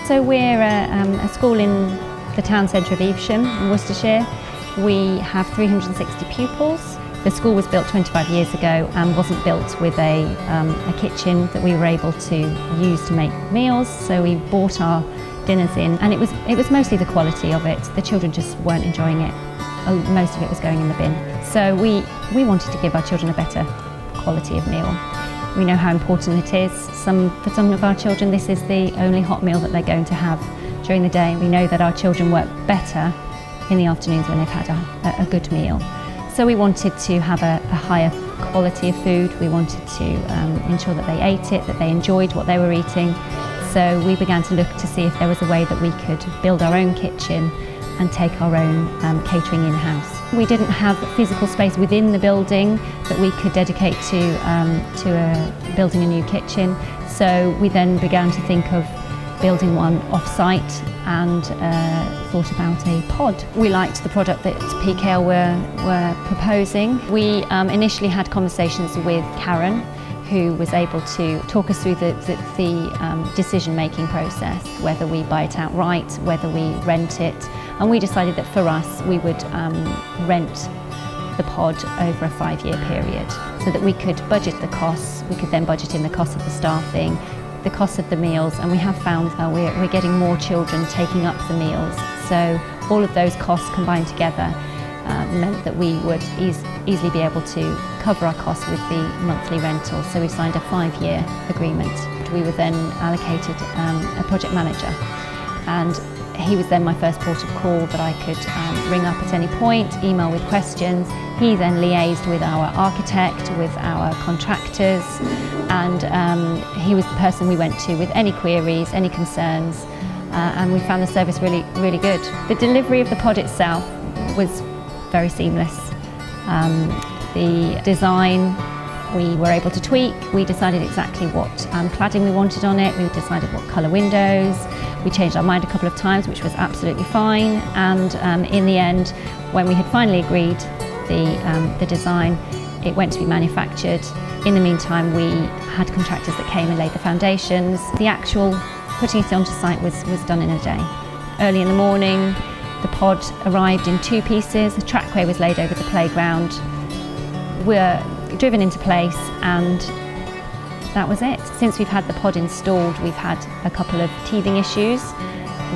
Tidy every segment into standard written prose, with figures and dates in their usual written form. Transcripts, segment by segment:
So we're a school in the town centre of Evesham in Worcestershire. We have 360 pupils. The school was built 25 years ago and wasn't built with a kitchen that we were able to use to make meals, so we bought our dinners in, and it was mostly the quality of it. The children just weren't enjoying it. Most of it was going in the bin. So we wanted to give our children a better quality of meal. We know how important it is. For some of our children, this is the only hot meal that they're going to have during the day. We know that our children work better in the afternoons when they've had a good meal. So we wanted to have a higher quality of food. We wanted to ensure that they ate it, that they enjoyed what they were eating. So we began to look to see if there was a way that we could build our own kitchen and take our own catering in-house. We didn't have physical space within the building that we could dedicate to building a new kitchen. So we then began to think of building one off-site and thought about a pod. We liked the product that PKL were proposing. We initially had conversations with Karen, who was able to talk us through the decision-making process, whether we buy it outright, whether we rent it, and we decided that for us we would rent the pod over a 5-year period so that we could budget the costs. We could then budget in the cost of the staffing, the cost of the meals, and we have found that we're getting more children taking up the meals. So all of those costs combined together meant that we would easily be able to cover our costs with the monthly rental. So we signed a 5-year agreement. We were then allocated a project manager, and he was then my first port of call that I could ring up at any point, email with questions. He then liaised with our architect, with our contractors, and he was the person we went to with any queries, any concerns, and we found the service really, really good. The delivery of the pod itself was very seamless. The design we were able to tweak. We decided exactly what cladding we wanted on it. We decided what colour windows. We changed our mind a couple of times, which was absolutely fine. And in the end, when we had finally agreed the design, it went to be manufactured. In the meantime, we had contractors that came and laid the foundations. The actual putting it onto site was done in a day. Early in the morning, the pod arrived in 2 pieces. The trackway was laid over the playground. We're driven into place, and that was it. Since we've had the pod installed, we've had a couple of teething issues.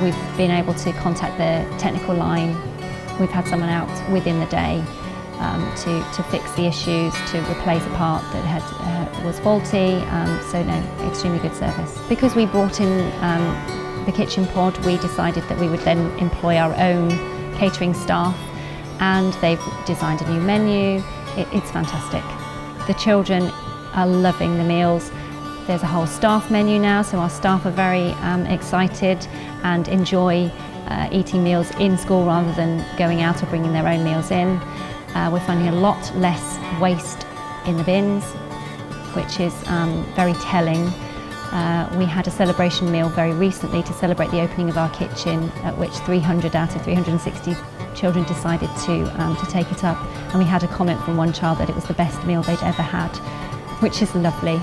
We've been able to contact the technical line. We've had someone out within the day to fix the issues, to replace a part that was faulty. So no, extremely good service. Because we brought in the KitchenPod, we decided that we would then employ our own catering staff, and they've designed a new menu. It's fantastic. The children are loving the meals. There's a whole staff menu now, so our staff are very excited and enjoy eating meals in school rather than going out or bringing their own meals in. We're finding a lot less waste in the bins, which is very telling. We had a celebration meal very recently to celebrate the opening of our kitchen, at which 300 out of 360 children decided to take it up, and we had a comment from one child that it was the best meal they'd ever had, which is lovely.